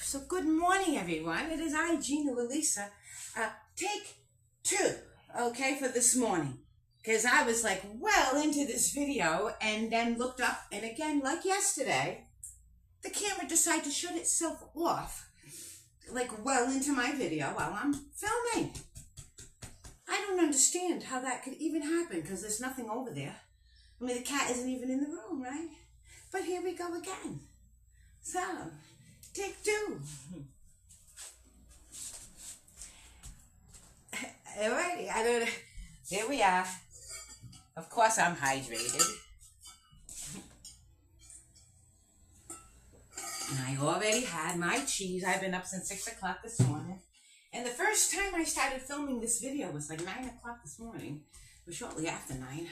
So good morning, everyone. It is I, Gina Lalisa. Take two, okay, for this morning. Because I was like well into this video and then looked up, and again, like yesterday, the camera decided to shut itself off, like well into my video while I'm filming. I don't understand how that could even happen because there's nothing over there. I mean, the cat isn't even in the room, right? But here we go again. So, take two. Alrighty, there we are. Of course I'm hydrated. And I already had my cheese. I've been up since 6 o'clock this morning. And the first time I started filming this video was like 9 o'clock this morning, or shortly after 9.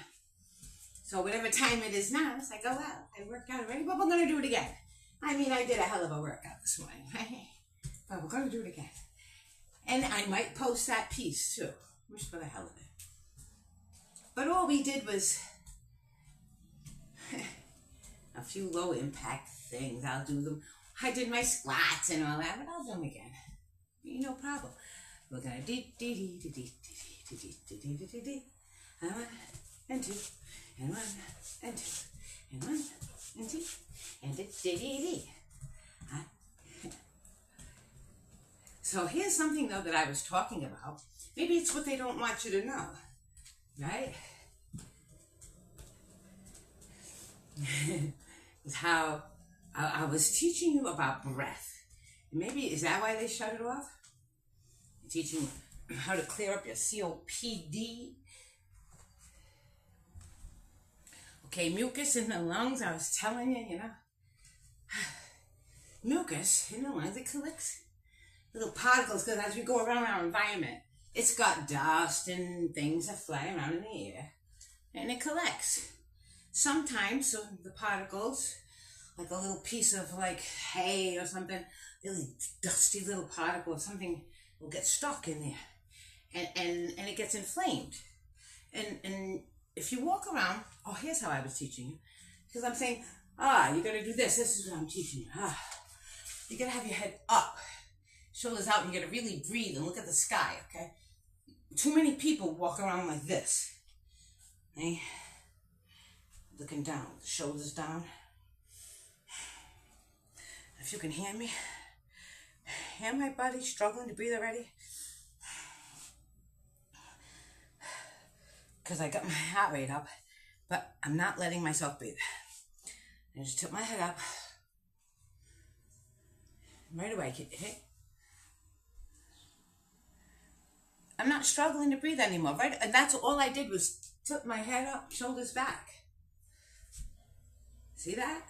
So whatever time it is now, it's like, oh well, I worked out already, but we're going to do it again. I mean, I did a hell of a workout this morning, but we're going to do it again. And I might post that piece too, just for the hell of it. But all we did was a few low impact things. I'll do them. I did my squats and all that, but I'll do them again. No problem. We're going to and 1 and 2 and 1 and 2 and 1 and 2 and So here's something though that I was talking about. Maybe it's what they don't want you to know, right? Is how I was teaching you about breath. Maybe is that why they shut it off? Teaching how to clear up your COPD. Okay, mucus in the lungs, I was telling you, you know. Mucus in the lungs, it collects little particles because as we go around our environment, it's got dust and things that fly around in the air, and it collects. Sometimes so the particles, like a little piece of like hay or something, really dusty little particle or something will get stuck in there, and it gets inflamed. And if you walk around, oh, here's how I was teaching you, because I'm saying, you gotta do this. This is what I'm teaching you. You gotta have your head up, shoulders out, and you gotta really breathe and look at the sky. Okay. Too many people walk around like this. Okay? Looking down, the shoulders down. If you can hear me, hear my body struggling to breathe already? Because I got my heart rate up, but I'm not letting myself breathe. I just took my head up. Right away, hey. I'm not struggling to breathe anymore, right? And that's all I did was took my head up, shoulders back. See that?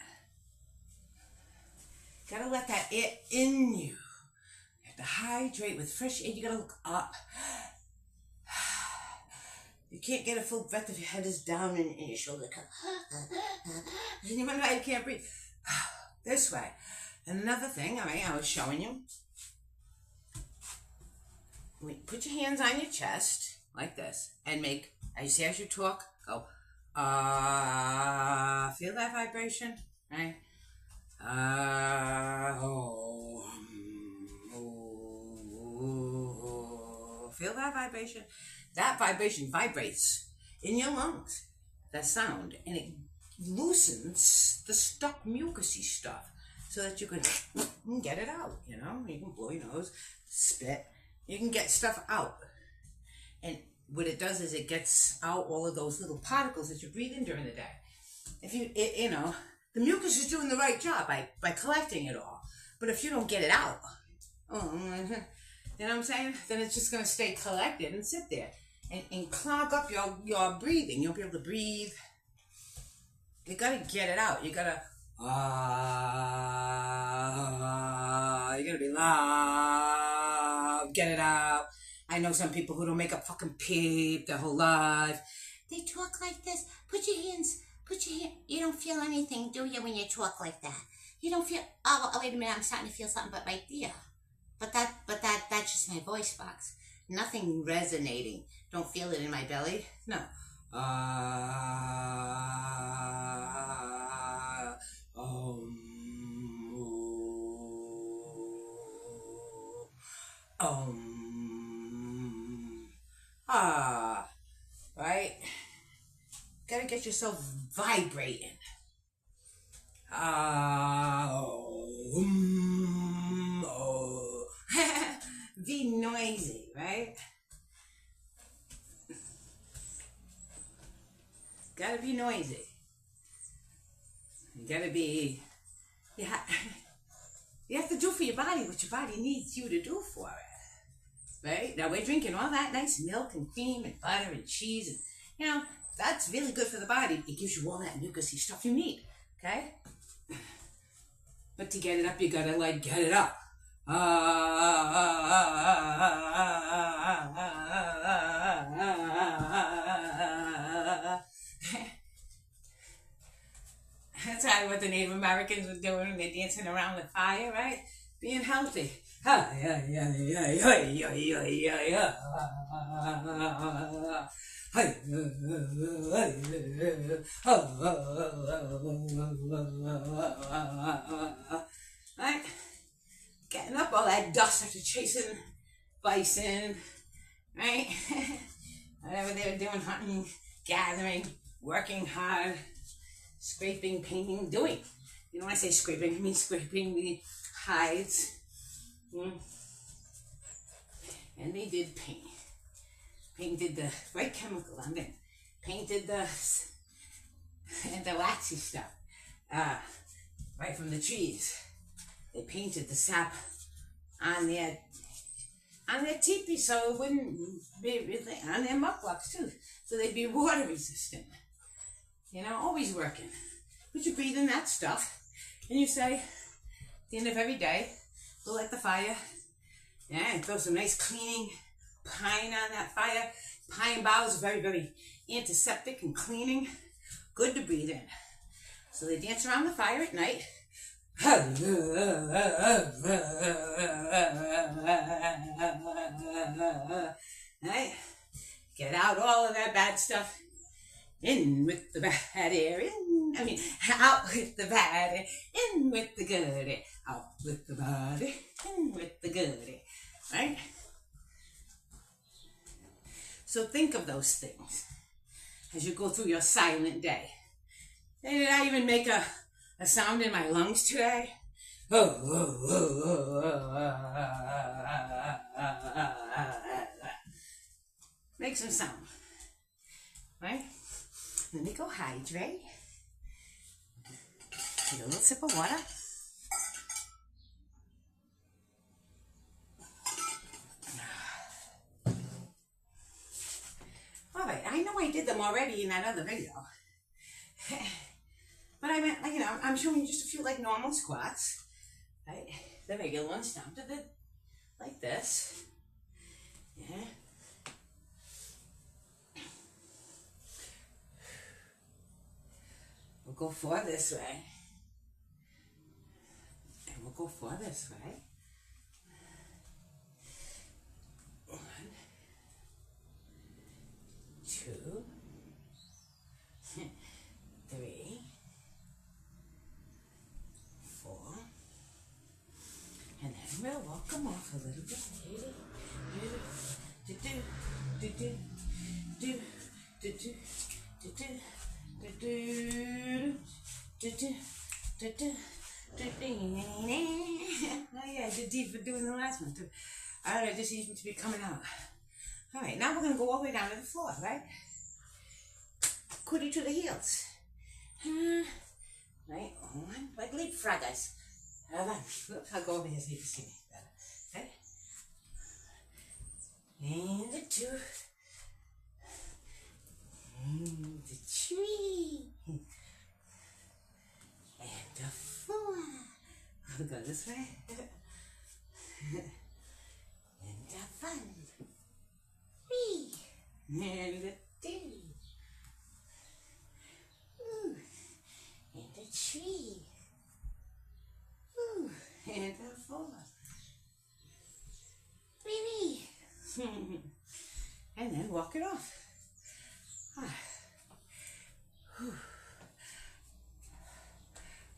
Gotta let that air in you. You have to hydrate with fresh air. You gotta look up. You can't get a full breath if your head is down and your shoulder comes. You wonder why you can't breathe. This way. Another thing, I was showing you. Put your hands on your chest like this and make, as you talk, go, feel that vibration, right? Feel that vibration? That vibration vibrates in your lungs, that sound, and it loosens the stuck mucusy stuff so that you can get it out, you know? You can blow your nose, spit, you can get stuff out. And what it does is it gets out all of those little particles that you breathe in during the day. If you know, the mucus is doing the right job by collecting it all. But if you don't get it out, you know what I'm saying? Then it's just going to stay collected and sit there and clog up your breathing. You won't be able to breathe. You got to get it out. You got to, you got to be loud, get it out. I know some people who don't make a fucking peep their whole life. They talk like this. Put your hands. You don't feel anything, do you, when you talk like that? You don't feel, oh, wait a minute, I'm starting to feel something, but right there. But that's just my voice box. Nothing resonating. Don't feel it in my belly. No. Ah, right? Gotta get yourself vibrating. Oh. Be noisy, right? Gotta be noisy. You gotta be, yeah. You have to do for your body what your body needs you to do for it. Right? Now we're drinking all that nice milk and cream and butter and cheese and, that's really good for the body. It gives you all that mucousy stuff you need. Okay? But to get it up, you gotta get it up. That's what the Native Americans were doing when they're dancing around the fire, right? Being healthy. Right? Getting up all that dust after chasing bison, right? Whatever they were doing, hunting, gathering, working hard, scraping, painting, doing. When I say scraping, I mean scraping the hides. And they did paint. Painted the right chemical on it. Painted the waxy stuff. Right from the trees. They painted the sap on their teepee so it wouldn't be on their mucklucks too. So they'd be water resistant. Always working. But you breathe in that stuff and you say, at the end of every day, go light the fire. Yeah, and throw some nice cleaning pine on that fire. Pine boughs are very, very antiseptic and cleaning. Good to breathe in. So they dance around the fire at night. Right? Get out all of that bad stuff. In with the bad air, out with the bad air, in with the good air, out with the bad air, in with the good air, right? So think of those things as you go through your silent day. Hey, did I even make a sound in my lungs today? Make some sound, right? Let me go hydrate. Take a little sip of water. All right, I know I did them already in that other video. But I meant, I'm showing you just a few normal squats. Right? The regular ones down to the, like this. Yeah. We'll go four this way. And we'll go four this way. 1, 2, 3, 4. And then we'll walk them off a little bit. Oh yeah, I did deep for doing the last one too. Alright, I just need to be coming out. Alright, now we're gonna go all the way down to the floor, right? Cootie to the heels. Right, on, like leapfroggers. I'll go over here so you can see me better. Okay? And the 2. And the 3. And the 4. I'll go this way. And the 1. 3. And the 2. And the 3. And the 4. 3. And then walk it off.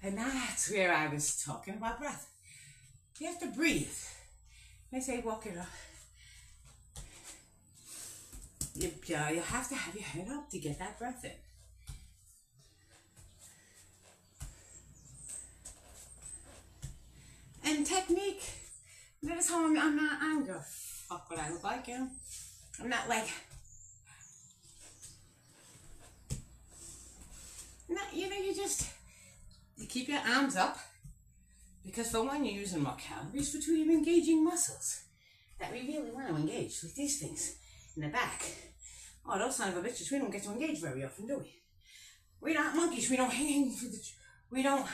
And that's where I was talking about breath. You have to breathe. They say walk it up. You have to have your head up to get that breath in. And technique, notice how I'm not, I don't give a fuck what I look like, you know? I'm not like, you keep your arms up, because for one, you're using more calories, for two, you're engaging muscles that we really want to engage, like these things in the back. Oh, those son of a bitches, we don't get to engage very often, do we? We're not monkeys, we don't hang through we don't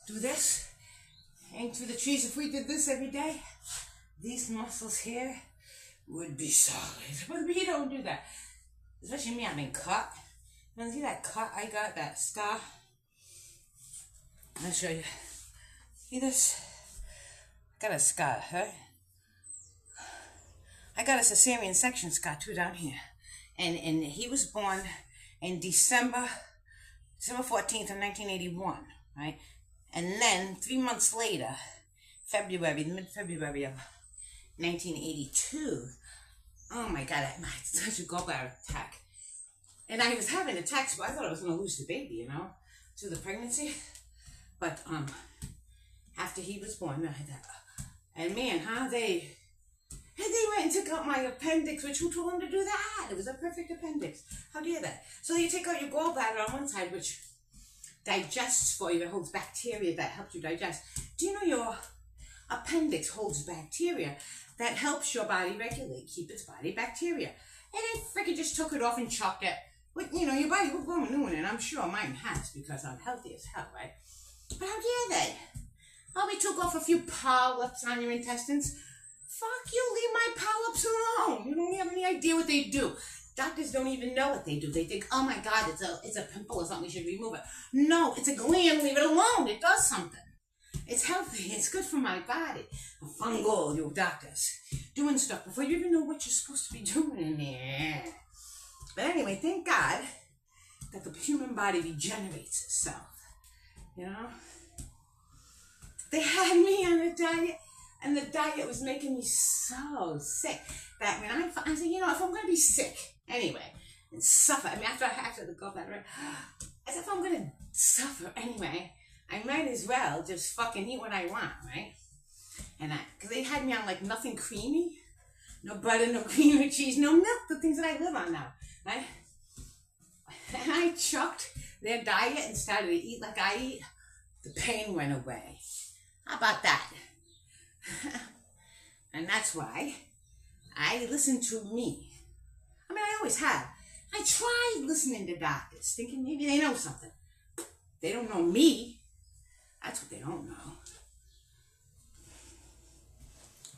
do this, hang through the trees. If we did this every day, these muscles here would be solid, but we don't do that. Especially me, I've been cut. You see that cut I got, that scar? I'll show you. See this? I got a scar, right? I got a cesarean section scar too down here. And he was born in December 14th of 1981, right? And then 3 months later, mid-February of 1982, oh my God, I had such a gallbladder attack. And I was having attacks, but I thought I was going to lose the baby, you know, through the pregnancy. But after he was born, I had that. And man, they went and took out my appendix, which who told them to do that? It was a perfect appendix. How dare that? So you take out your gallbladder on one side, which digests for you. It holds bacteria that helps you digest. Do you know your appendix holds bacteria that helps your body regulate, keep its body bacteria? And it freaking just took it off and chucked it. But, you know, your body will grow a new one, and I'm sure mine has, because I'm healthy as hell, right? But how dare they? Oh, we took off a few polyps on your intestines. Fuck you, leave my polyps alone. You don't have any idea what they do. Doctors don't even know what they do. They think, oh my God, it's a pimple or something, we should remove it. No, it's a gland, leave it alone. It does something. It's healthy, it's good for my body. Fungal, you doctors. Doing stuff before you even know what you're supposed to be doing in there. But anyway, thank God that the human body regenerates itself. You know? They had me on a diet, and the diet was making me so sick that when I said, you know, if I'm going to be sick anyway and suffer, I mean, after the gallbladder, I said, if I'm going to suffer anyway, I might as well just fucking eat what I want, right? And because they had me on like nothing creamy, no butter, no cream or cheese, no milk, the things that I live on now, right? And I chucked their diet and started to eat like I eat. The pain went away. How about that? And that's why I listen to me. I mean, I always have. I tried listening to doctors, thinking maybe they know something. They don't know me. That's what they don't know.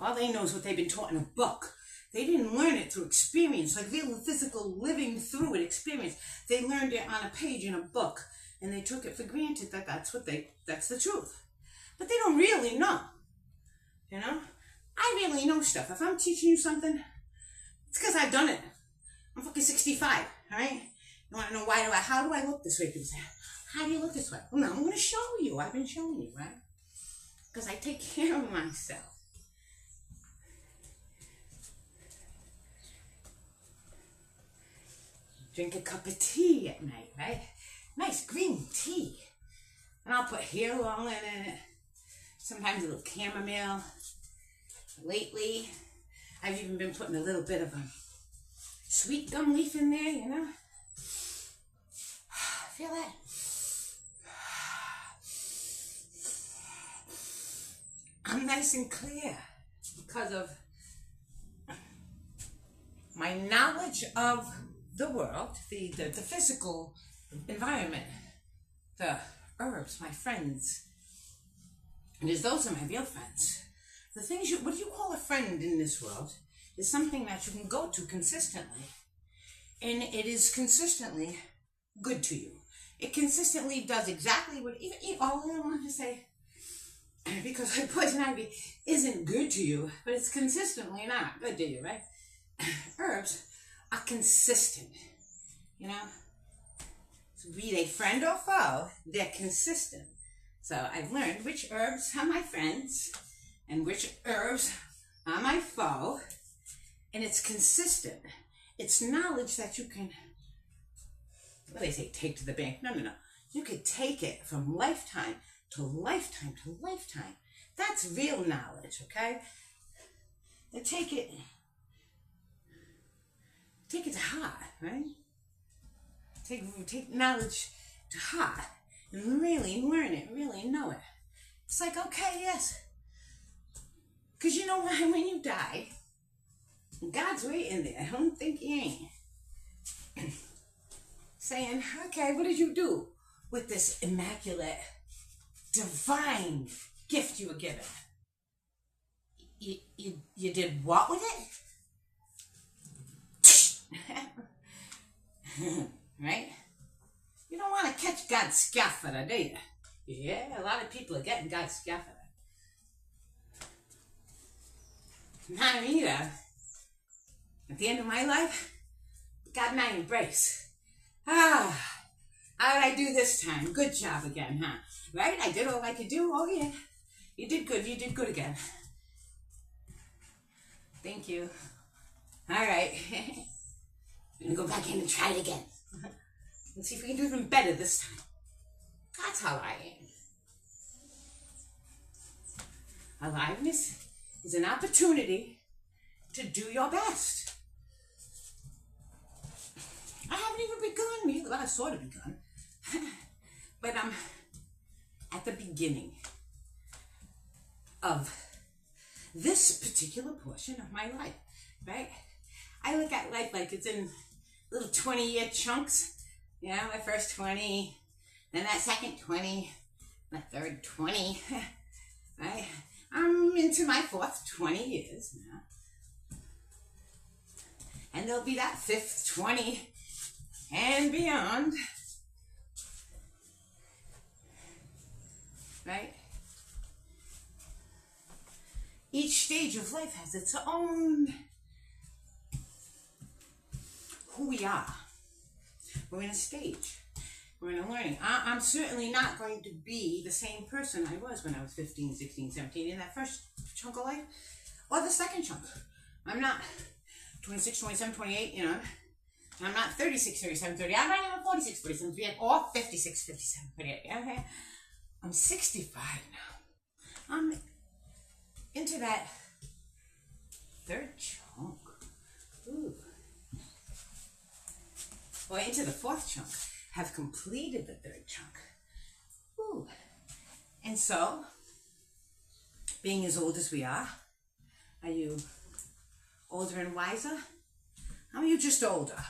All they know is what they've been taught in a book. They didn't learn it through experience, like real physical living through it experience. They learned it on a page in a book, and they took it for granted that that's the truth. But they don't really know, you know? I really know stuff. If I'm teaching you something, it's because I've done it. I'm fucking 65, all right? You want to know how do I look this way? People say, how do you look this way? Well, no, I'm going to show you. I've been showing you, right? Because I take care of myself. Drink a cup of tea at night, right? Nice green tea. And I'll put hair oil in it. Sometimes a little chamomile. Lately, I've even been putting a little bit of a sweet gum leaf in there, you know? Feel that? I'm nice and clear because of my knowledge of the world, the physical environment, the herbs, my friends. And there's those are my real friends. The things what do you call a friend in this world is something that you can go to consistently. And it is consistently good to you. It consistently does exactly what, all I want to say, because like poison ivy isn't good to you, but it's consistently not good to you, right? Herbs are consistent, you know? So be they friend or foe, they're consistent. So I've learned which herbs are my friends and which herbs on my foe, and it's consistent. It's knowledge that you can, what do they say, take to the bank? No. You could take it from lifetime to lifetime to lifetime. That's real knowledge, okay? And take it to heart, right? Take knowledge to heart and really learn it, really know it. It's like, okay, yes. Because you know why? When you die, God's waiting there. I don't think he ain't. Saying, okay, what did you do with this immaculate, divine gift you were given? You did what with it? Right? You don't want to catch God's scaffold, do you? Yeah, a lot of people are getting God's scaffold. Not me either. At the end of my life, God and I embrace. How did I do this time? Good job again, huh? Right? I did all I could do. Oh, yeah. You did good. You did good again. Thank you. All right. I'm going to go back in and try it again. Let's see if we can do even better this time. That's how I am. Aliveness is an opportunity to do your best. I haven't even begun. Well, I've sort of begun. But I'm at the beginning of this particular portion of my life, right? I look at life like it's in little 20-year chunks. You know, my first 20, then that second 20, my third 20, right? I'm into my fourth 20 years now. And there'll be that fifth 20 and beyond. Right? Each stage of life has its own who we are. We're in a stage. We're in a learning. I'm certainly not going to be the same person I was when I was 15, 16, 17 in that first chunk of life or the second chunk. I'm not 26, 27, 28, you know. I'm not 36, 37, 30. I'm not even 46, 47, 38 or 56, 57, 38. Okay? I'm 65 now. I'm into that third chunk. Ooh. Or into the fourth chunk. Have completed the third chunk. Ooh. And so, being as old as we are you older and wiser? How are you just older?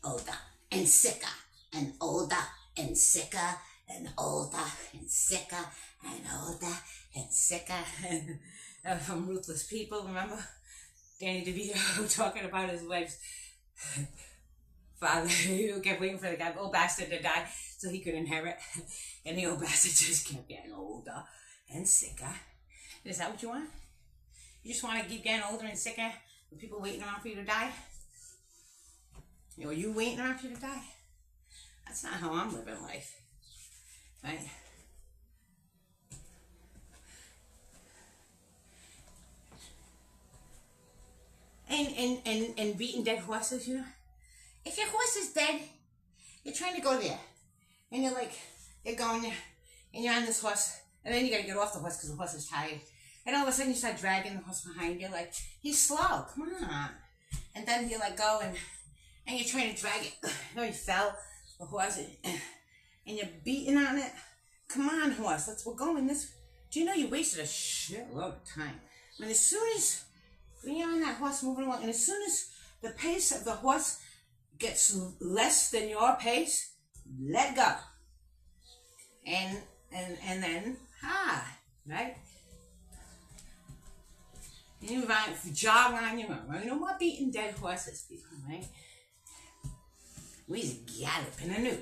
Older and sicker, and older and sicker, and older and sicker, and older and sicker. From Ruthless People, remember? Danny DeVito talking about his wife's father who kept waiting for the old bastard to die so he could inherit. And the old bastard just kept getting older and sicker. Is that what you want? You just want to keep getting older and sicker with people waiting around for you to die? Or you waiting around for you to die? That's not how I'm living life. Right? And beating dead horses, you know? If your horse is dead, you're trying to go there. And you're like, you're going there, and you're on this horse, and then you gotta get off the horse because the horse is tired. And all of a sudden you start dragging the horse behind you, like, he's slow, come on. And then you let go, and you're trying to drag it. No, you fell, the horse, and you're beating on it. Come on, horse, we're going this. Do you know you wasted a shitload of time? When you're on that horse moving along, and as soon as the pace of the horse gets less than your pace, let go. And then, right? And you jog on your own. Right? No more beating dead horses, people, right? We just galloping anew.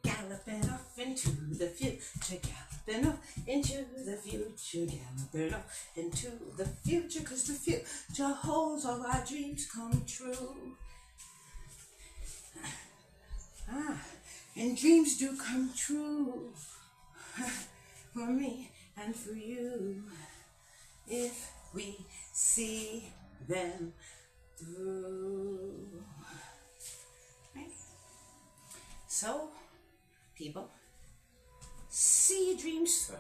Galloping off into the future, galloping off into the future, galloping off into the future, 'cause the future holds all our dreams come true. And dreams do come true. for me and for you, if we see them through. Right? So, people, see your dreams through.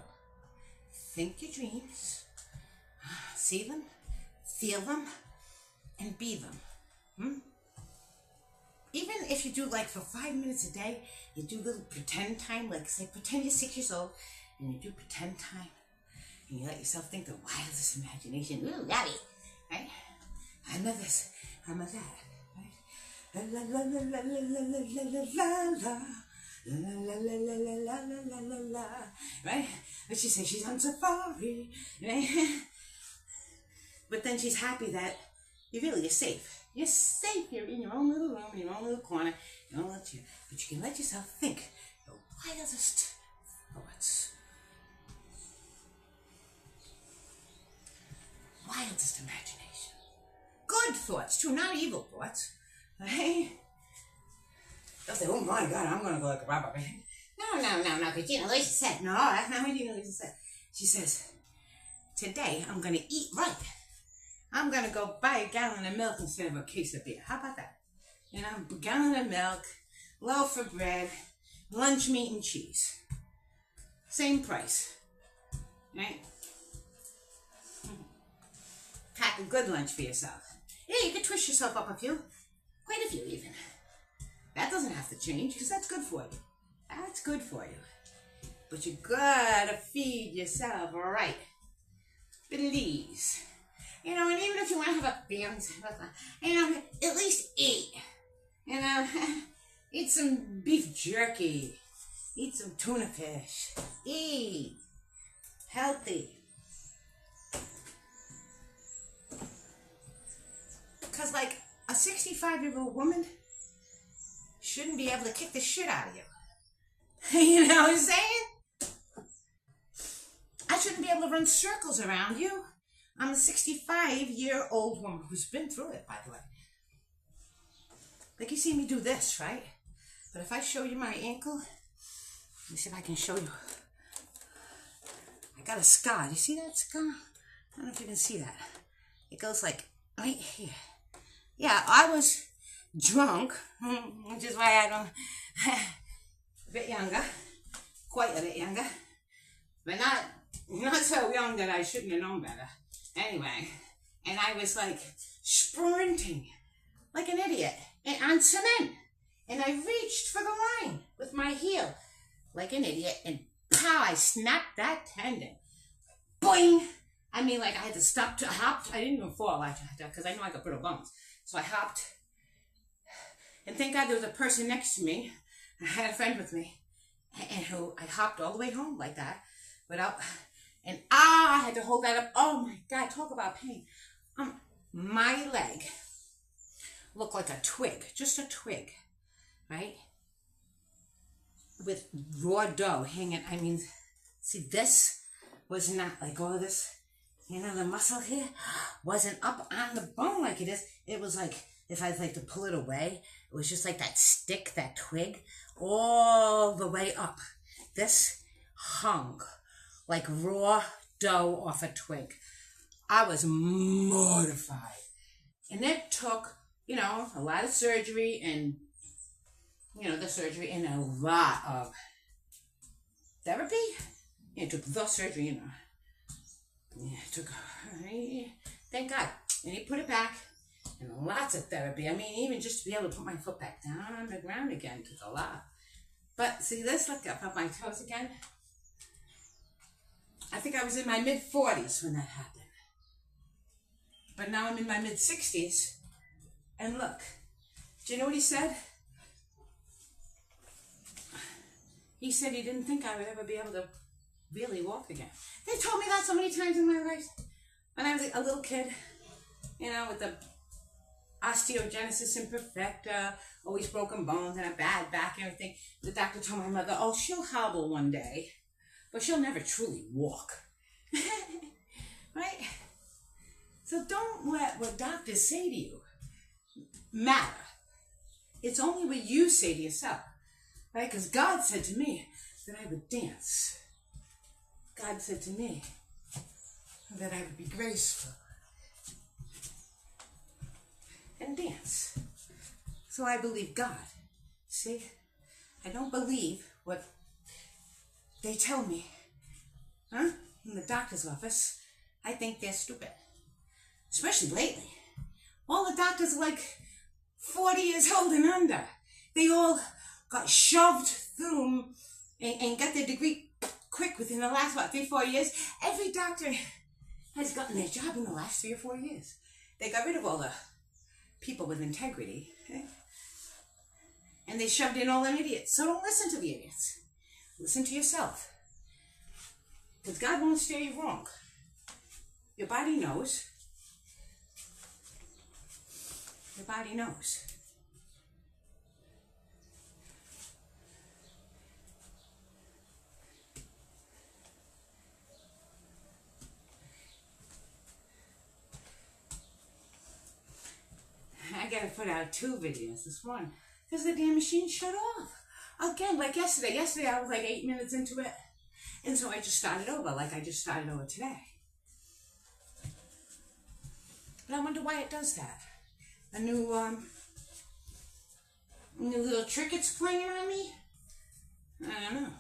Think your dreams, see them, feel them, and be them. Even if you do like for 5 minutes a day, you do little pretend time, like say pretend you're 6 years old, and you do pretend time, and you let yourself think the wildest imagination. Ooh, yabby, right? I'm a this, I'm a that, right? La la la la la la la la la la. La la la la la la la la la, right? But she says she's on safari, right? But then she's happy that you're safe. You're safe. You're in your own little room, in your own little corner, your own little chair. But you can let yourself think the wildest thoughts. Wildest imagination. Good thoughts, too, not evil thoughts. Right? They'll say, oh my God, I'm going to go like a robber. No, because Gina Lisa said, no, that's not what Gina Lisa said. She says, today I'm going to eat right. I'm going to go buy a gallon of milk instead of a case of beer. How about that? You know, a gallon of milk, loaf of bread, lunch meat and cheese. Same price. Right? Pack a good lunch for yourself. Yeah, you could twist yourself up a few. Quite a few even. That doesn't have to change because that's good for you. That's good for you. But you gotta feed yourself, all right? Please. You know, and even if you want to have a family, you know, at least eat. You know, eat some beef jerky. Eat some tuna fish. Eat. Healthy. Because, like, a 65-year-old woman shouldn't be able to kick the shit out of you. You know what I'm saying? I shouldn't be able to run circles around you. I'm a 65-year-old woman who's been through it, by the way. Like you see me do this, right? But if I show you my ankle, let me see if I can show you. I got a scar. Do you see that scar? I don't know if you can see that. It goes like right here. Yeah, I was drunk, which is why I don't... a bit younger. Quite a bit younger. But not so young that I shouldn't have known better. Anyway, and I was like sprinting like an idiot and on cement. And I reached for the line with my heel like an idiot and pow, I snapped that tendon. Boing! I mean, like I had to stop to hop. I didn't even fall after that because I know I got brittle bones. So I hopped. And thank God there was a person next to me. I had a friend with me. And who I hopped all the way home like that. Without... And I had to hold that up. Oh my God, talk about pain. My leg looked like a twig, just a twig, right? With raw dough hanging. I mean, see, this was not like all this, you know, the muscle here wasn't up on the bone like it is. It was like, if I like to pull it away, it was just like that stick, that twig, all the way up. This hung like raw dough off a twig. I was mortified. And it took, you know, a lot of surgery and, you know, the surgery and a lot of therapy. Yeah, it took the surgery, you know. Yeah, it took, thank God. And he put it back and lots of therapy. I mean, even just to be able to put my foot back down on the ground again took a lot. But see, let's look up my toes again. I think I was in my mid-40s when that happened. But now I'm in my mid-60s. And look, do you know what he said? He said he didn't think I would ever be able to really walk again. They told me that so many times in my life. When I was a little kid, you know, with the osteogenesis imperfecta, always broken bones and a bad back and everything. The doctor told my mother, oh, she'll hobble one day. But she'll never truly walk. Right? So don't let what doctors say to you matter. It's only what you say to yourself. Right? Because God said to me that I would dance. God said to me that I would be graceful and dance. So I believe God. See? I don't believe what they tell me, in the doctor's office. I think they're stupid. Especially lately. All the doctors are like 40 years old and under. They all got shoved through and got their degree quick within the last, 3-4 years. Every doctor has gotten their job in the last 3 or 4 years. They got rid of all the people with integrity, okay? And they shoved in all them idiots. So don't listen to the idiots. Listen to yourself. Because God won't steer you wrong. Your body knows. Your body knows. I gotta put out 2 videos this morning because the damn machine shut off. Again, like yesterday. Yesterday I was like 8 minutes into it. And so I just started over like I just started over today. But I wonder why it does that. A new little trick it's playing on me? I don't know.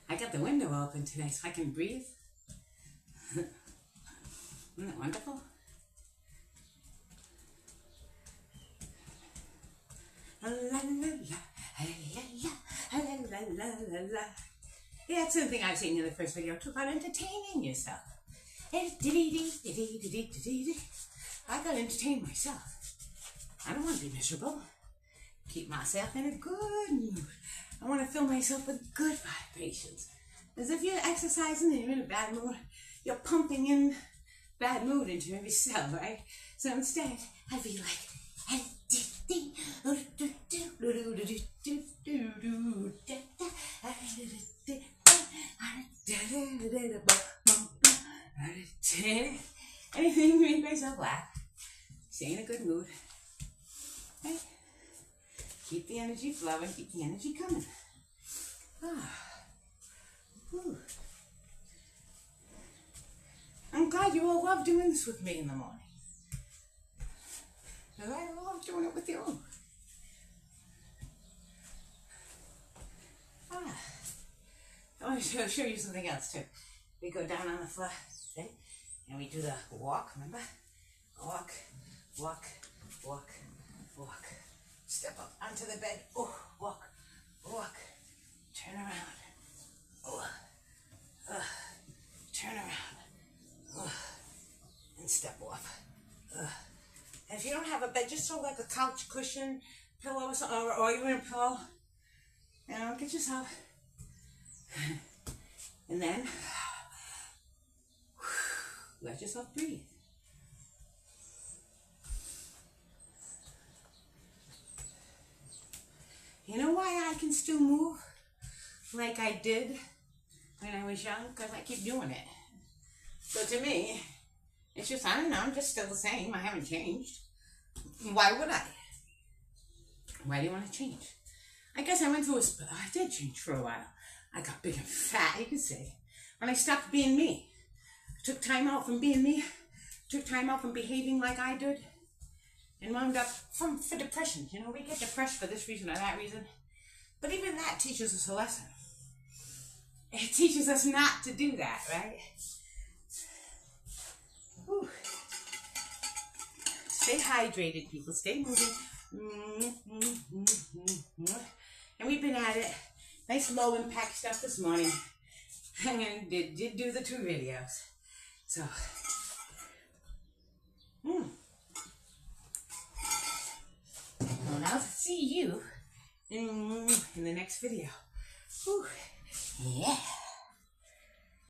I got the window open today so I can breathe. Isn't that wonderful? La la la, la la la la la. Yeah, that's the thing I was saying in the first video too, about entertaining yourself. I gotta entertain myself. I don't want to be miserable. Keep myself in a good mood. I want to fill myself with good vibrations. As if you're exercising and you're in a bad mood, you're pumping in bad mood into every cell, right? So instead, I'd be like, anything to make myself laugh. Stay in a good mood. Right? Keep the energy flowing, keep the energy coming. Whew. I'm glad you all love doing this with me in the morning. And I love doing it with you. I want to show you something else too. We go down on the floor, see? And we do the walk, remember? Walk, walk, walk, walk. Step up onto the bed. Oh, walk, walk. Turn around. Oh, turn around. And step off. And if you don't have a bed, just throw like a couch cushion, pillow or something, or even a pillow. You know, get yourself. And then let yourself breathe. You know why I can still move like I did when I was young? Because I keep doing it. So to me, it's just, I don't know, I'm just still the same. I haven't changed. Why would I? Why do you want to change? I guess I went through I did change for a while. I got big and fat, you could say. When I stopped being me. I took time out from being me. Took time out from behaving like I did. And wound up for depression. You know, we get depressed for this reason or that reason. But even that teaches us a lesson. It teaches us not to do that, right? Whew. Stay hydrated, people. Stay moving. And we've been at it. Nice low impact stuff this morning. And did do the 2 videos. So, well, I'll see you in the next video. Whew. Yeah.